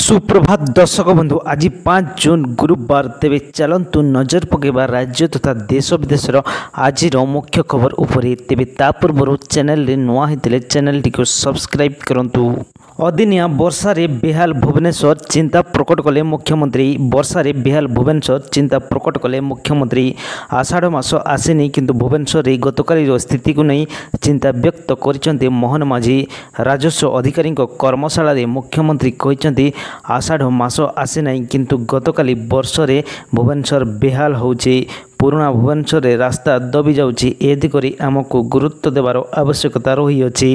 सुप्रभात दर्शक बंधु आज 5 जून गुरुवार तेरे चलतु नजर पकेबा राज्य तथा देश विदेशर आज मुख्य खबर उपरे तेरे ता पूर्व चैनल रे नुआ होते चैनल टी सब्सक्राइब करंतु। अदिनिया वर्षा रे बेहाल भुवनेश्वर चिंता प्रकट कले मुख्यमंत्री। वर्षा रे बेहाल भुवनेश्वर चिंता प्रकट कले मुख्यमंत्री। आषाढ़ मास आसेनी किंतु भुवनेश्वर रे गतकाली स्थिति को नहीं चिंता व्यक्त करिसेंते मोहन माझी। राजस्व अधिकारी कर्मशाला रे मुख्यमंत्री कहिसेंते आषाढ़ मास आसे नहीं किंतु गतकाली वर्ष रे भुवनेश्वर बेहाल होउचे। पुराना भुवनेश्वर रे रास्ता दबी जाउची। ए दिगरे आमको गुरुत्व देवार आवश्यकता रही अछि।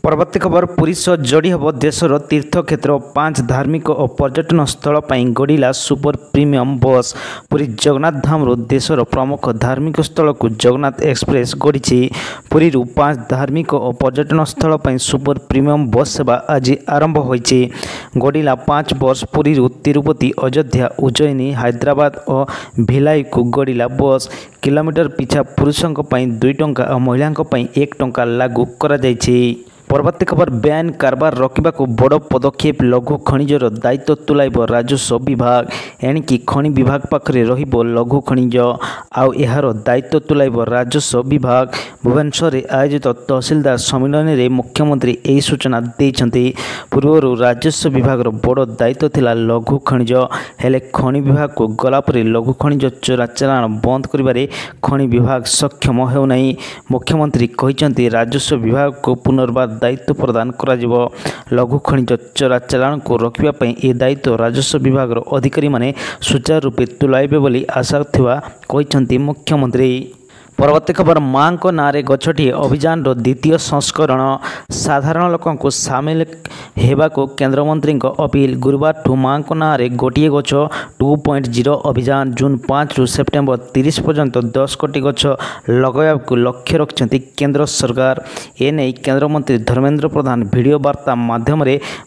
परवर्ती खबर पुरी सह जोड़ी हम देशर तीर्थक्षेत्र 5 धार्मिक और पर्यटन स्थल गड़िला सुपर प्रीमियम बस। पुरी जगन्नाथ धाम देशर प्रमुख धार्मिक स्थल को जगन्नाथ एक्सप्रेस गड़ी। पुरी 5 धार्मिक और पर्यटन स्थल सुपर प्रीमियम बस सेवा आज आरंभ होइछि। गड़िला 5 बस पुरी तिरुपति अयोध्या उज्जैनी हैदराबाद और भिलाई को गड़िला बस। किलोमीटर पिछा पुरुषों 2 टंका और महिलाओं 1 टंका लागू करा जाइछि। परवर्ती खबर बेआईन कारबार रखा बड़ पदक्षेप लघु खनिजर दायित्व तुलाइब राजस्व विभाग। एणिकी खनि विभाग पाखरे रहिबो लघु खनिज आउ एहार दायित्व तुलाइब राजस्व विभाग। भुवनेश्वर आयोजित तहसीलदार सम्मेलन में मुख्यमंत्री यही सूचना देइछन्ति। पूर्व राजस्व विभाग बड़ दायित्व थिला लघु खनिज हेले खनि विभाग को गलापर लघु खनिज चोरा चालाण बंद करिबारे खनि विभाग सक्षम हेउनाई। मुख्यमंत्री कहिसन्ति राजस्व विभाग को पुनर्बार दायित्व प्रदान करा जिवो। लघु खनिज चोरा चालाण को रखिबा पई ए दायित्व राजस्व विभाग अधिकारी माने सुचारू रूपे तुलाइबे बोली आशा थिवा कहिसन्ति मुख्यमंत्री। परवर्ती खबर माँ को नारे गछटी अभियान द्वितीय संस्करण साधारण लोकों को सामिल हेबा को केंद्रमंत्री अपील। गुरुवार ठू माँ को नारे गोटे गछ 2.0 अभियान जून 5 रु सेप्टेम्बर 30 पर्यंत 10 कोटी गछ लगाया को लक्ष्य रखिंट केंद्र सरकार। एने केंद्रमंत्री धर्मेंद्र प्रधान वीडियो वार्ता माध्यम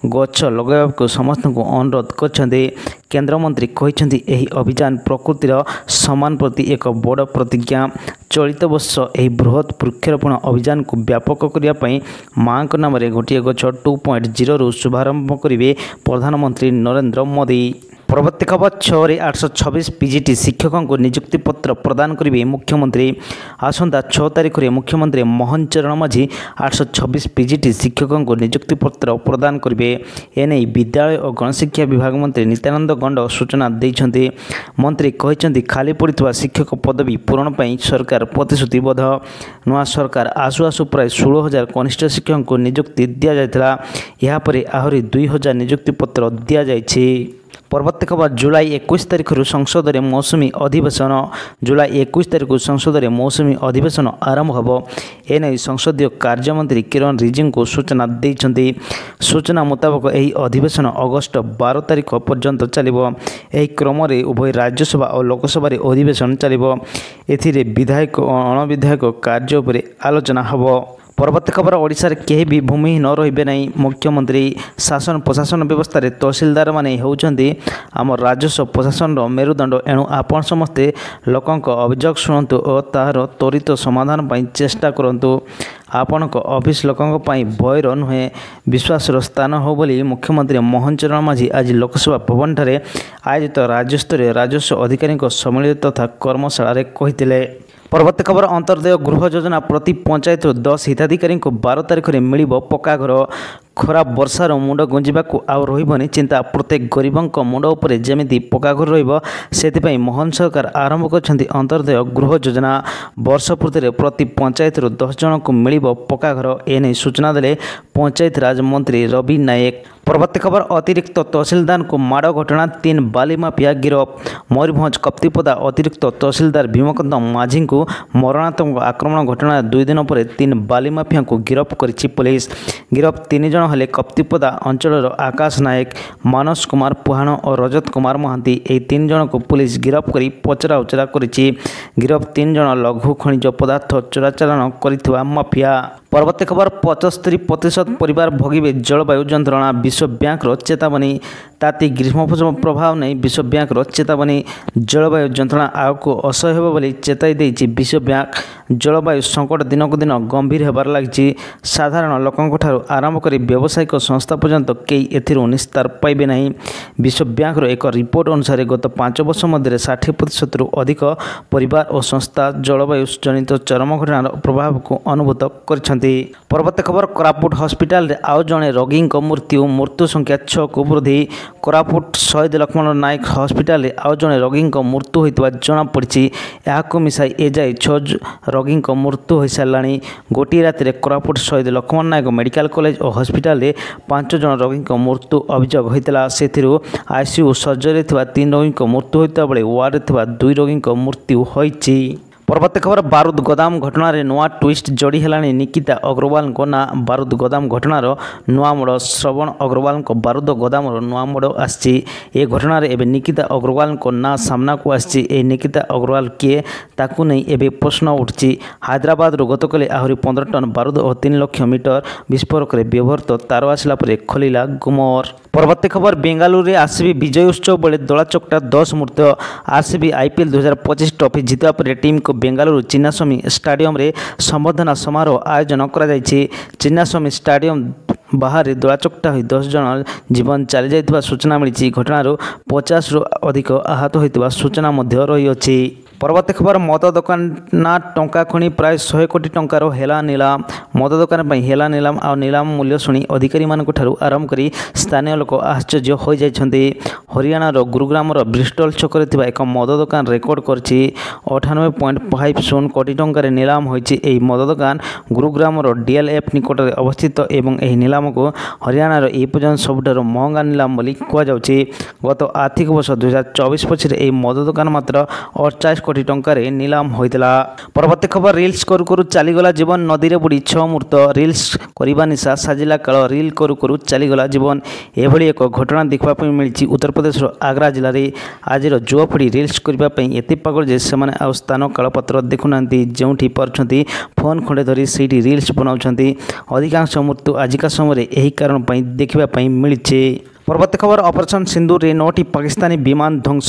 गछ लगाया को समस्त को अनुरोध करछन्ते। केंद्रमंत्री कहिसन्ति एही अभियान प्रकृतिर सम्मान प्रति एक बड़ प्रतिज्ञा। चलित वर्ष यह बृहत वृक्षारोपण अभियान को व्यापक करने माँ नाम गोटे गछ 2.0 रु शुभारंभ करेंगे प्रधानमंत्री नरेंद्र मोदी। परवर्ती खबर 6 पीजीटी शिक्षकों को नियुक्ति पत्र प्रदान करेंगे मुख्यमंत्री। आसंता 6 तारिख में मुख्यमंत्री मोहन चरण माझी 826 पीजीटी शिक्षकों को नियुक्ति पत्र प्रदान करेंगे। एने विद्यालय और गणशिक्षा विभाग मंत्री नित्यानंद गंड सूचना देइछन्ति। मंत्री कहिसन्ति खाली पड़िଥିବା शिक्षक पदवी पूरण पई सरकार प्रतिश्रुतिबद्ध। नुआ सरकार आसु आसु प्राय 16,000 कनिष्ठ शिक्षकों को नियुक्ति दिया जायतिला। यहाँ पर आहरी 2,000 नियुक्ति पत्र दिया जायछि। परवर्ती खबर जुलाई 21 तारिख संसद में मौसुमी अधिवेशन। जुलाई 21 तारिख संसद में मौसुमी अधिवेशन आरंभ होब। एने संसदीय कार्यमंत्री किरण रिजिजू सूचना देइछन्ति। सूचना मुताबक यह अधिवेशन अगस्त 12 तारिख पर्यंत चलिबो। एही क्रम में उभय राज्यसभा और लोकसभा अधिवेशन चलिबो। एथिरे विधायक और अणविधायक कार्य उपरे आलोचना होब। परवर्ती खबर ओडिशा रे केही भी भूमिहीन रहिबे नहीं। मुख्यमंत्री शासन प्रशासन व्यवस्था रे तहसीलदार माने होउछन्ति आम राजस्व प्रशासन मेरुदंड। एणु आपण समस्ते लोकंक अभियोग शुणु और तार त्वरित समाधान पई चेष्टा करंतु। आपणक ऑफिस लोकंक पई भयर नुहे विश्वासर स्थान हो बोली मुख्यमंत्री मोहन चरण माझी आज लोकसभा भवन ठारे आयोजित राज्यस्तरीय राजस्व अधिकारी सम्मिलित तथा कर्मशाला रे कहिथिले। परवर्ती खबर अंतर्दय गृह योजना प्रति पंचायत 10 हिताधिकारी को 12 तारिख में मिल पक्का घर। खराब वर्षार मुंड गुंजा आउ रही चिंता। प्रत्येक गरीबों मुंड उपर जमी पक्का घर रही मोहन सरकार आरंभ कर अंतर्दय गृह योजना। वर्ष पूर्ति प्रति पंचायत 10 जन को मिल पक्का घर। एने सूचना देले पंचायत राज मंत्री रवि नायक। परवर्ती खबर अतिरिक्त तहसीलदार को माड़ घटना 3 बाली माफिया गिरफ। मयूरभंज कप्तिपदा अतिरिक्त तहसीलदार भीमकांत माझी को मरणात्मक आक्रमण घटना 2 दिन पर 3 बाली माफिया को गिरफ करिछि पुलिस। गिरफ 3 जन हेले कप्तिपदा अंचल आकाश नायक, मानस कुमार पुहाण और रजत कुमार महांती। यह 3 जन को पुलिस गिरफ करी पचरा उचरा करिछि। गिरफ 3 जन लघु खनिज पदार्थ चोरा चालाण करिथिबा माफिया। परवर्ती खबर 75% परिवार भोगिबे जलवायु जंत्रणा। विश्व बैंक चेतावनी। ताती ग्रीष्म प्रभाव नहीं विश्व बैंक चेतावनी। जलवायु जंत्रणा आगको असह्य बोली चेताई देइछि विश्व बैंक। जलवायु संकट दिनक दिन गंभीर होबार लगी। साधारण लोकों आरंभ कर व्यावसायिक संस्था पर्यंत कई एथिरो निस्तार पाइबे नहीं। विश्व बैंक एक रिपोर्ट अनुसार गत 5 वर्ष मध्य 60% अधिक परिवार और संस्था जलवायु जनित चरम घटनार प्रभाव को अनुभूत करछन्ति। परवर्ती खबर कोरापुट हॉस्पिटल आउ जड़े रोगी मृत्यु संख्या 6 को वृद्धि। कोरापुट शहीद लक्ष्मण नायक हॉस्पिटल आउ जड़े रोगी मृत्यु होता जमापड़ी। यहाँ मिसाई एजाए 6 रोगी मृत्यु हो सारा। गोटे राति कोरापुट शहीद लक्ष्मण नायक मेडिकल कॉलेज और हॉस्पिटल 5 जन रोगी मृत्यु अभियोग होता। से आईसीयू सर्जरी 3 रोगी मृत्यु होता बेले वार्ड 2 रोगी मृत्यु होइछि। परवर्ती खबर बारूद गोदाम घटना नुआ ट्विस्ट जोड़ी है। निकिता अग्रवाल ना बारूद गोदाम घटनार नुआ मोड़। श्रवण अग्रवाल बारूद गोदाम नुआ मोड़ आसी। घटना निकिता अग्रवाल ना सामना को आसी। निकिता अग्रवाल किए ताकू नहीं एवं प्रश्न उठी। हैदराबाद गतकाली आहरी 15 टन बारूद और 3 लाख मीटर विस्फोरक व्यवहृत तार आसला खोलिला गुमर। परवर्ती खबर बेंगालुरु आरसीबी विजय उत्सव बेले दलाचकटा 10 मृत्यु। आरसीबी आईपीएल 2025 ट्रॉफी जीतवा पर टीम को बेंगालुरु चिन्नास्वामी स्टाडियम रे संबर्धना समारोह आयोजन करा। चिन्नास्वामी स्टाडियम बाहर दलाचकटा हो 10 जन जीवन चली जाइथिबा सूचना मिली। घटनार 50 रु अधिक आहत होइतिबा सूचना रही। परवर्ती खबर मद दुकान टंका खणी प्राय 100 कोटी टंकार हेला नीलाम। मद दुकान हेला नीलाम आ नीलाम मूल्य शुणी अधिकारी मानू आरंभ कर स्थानीय लोक आश्चर्य हो जाइछन्ति। हरियाणार गुरुग्राम ब्रिस्टल छकरे थिबा एक मद दुकान रेकर्ड करछि 98.50 कोटी टंकार नीलाम होइछि। एही मद दुकान गुरुग्राम डीएलएफ निकट में अवस्थित एवं एही नीलाम को हरियाणार ए पर्यंत सबुठारु महंगा नीलाम बोली कुहाଯାଉଛି। गत आर्थिक वर्ष 2024 पछरे एही मद दुकान मात्र 48 कोटी टंकार नीलाम होइतला। परवर्ती खबर रिल्स करू करू चलीगला जीवन नदी में बुड़ी 6 मृत। रिल्स करबा निशा साजिला काल रिल करू करू चलीगला जीवन। एभली एक घटना देखा मिली उत्तर प्रदेश आग्रा जिले में। आज युवपीढ़ी रिल्स करने एत पागल जे से स्थान कालपत्र देखुना जो पार्टी फोन खंडे धरी से रिल्स बनाऊँच। अधिकांश मृत्यु आजिका समय यही कारण देखा मिली। परवर्ती खबर ऑपरेशन सिंदूर रे 9टी पाकिस्तानी विमान ध्वंस।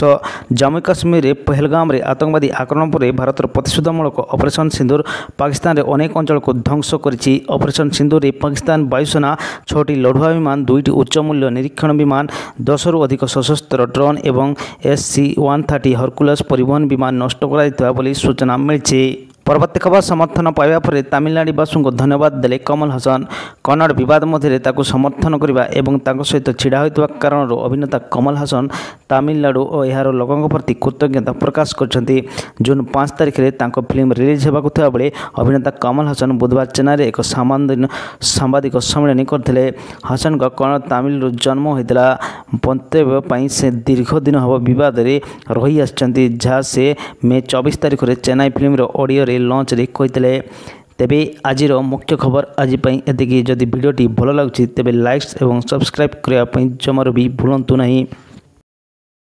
जम्मू काश्मीर रे पहलगाम रे आतंकवादी आक्रमण पर भारत प्रतिशोधमूलक ऑपरेशन सिंदूर पाकिस्तान रे अनेक अंचल को ध्वंस करिछि। ऑपरेशन सिंदूर रे पाकिस्तान वायुसेना 6टी लढ़ुआ विमान, 2टी उच्च मूल्य निरीक्षण विमान, 10 रु अधिक सशस्त्र ड्रोन एवं SC-130 हरकुलस परिवहन विमान नष्ट कराइथिबा बोली सूचना मिलिछि। परवर्ती खबर समर्थन पाइबा पर तमिलनाडुवासी को धन्यवाद देले कमल हासन। कन्नड़ विवाद मध्य समर्थन करने और सहित छिड़ा होता कारण अभिनेता कमल हासन तमिलनाडु और यार लोकों प्रति कृतज्ञता प्रकाश करछन्ति। जून 5 तारिख में फिल्म रिलीज होगा था बेले अभिनेता कमल हासन बुधवार चेन्नई में एक सांबादिक सम्मेलन करते। हासन का कन्नड़ तमिल जन्म होता मंतव्य से दीर्घ दिन हम बद रही आसछन्ति, जहाँ से मे 24 तारिख में चेन्नई फिल्म ऑडियो लॉन्च रे कहते। तेबे आजिर मुख्य खबर आज एतिकी। जदि वीडियोटी भल लगुच तेबे लाइक्स एवं सब्सक्राइब करने जमार भी भूलु नहीं।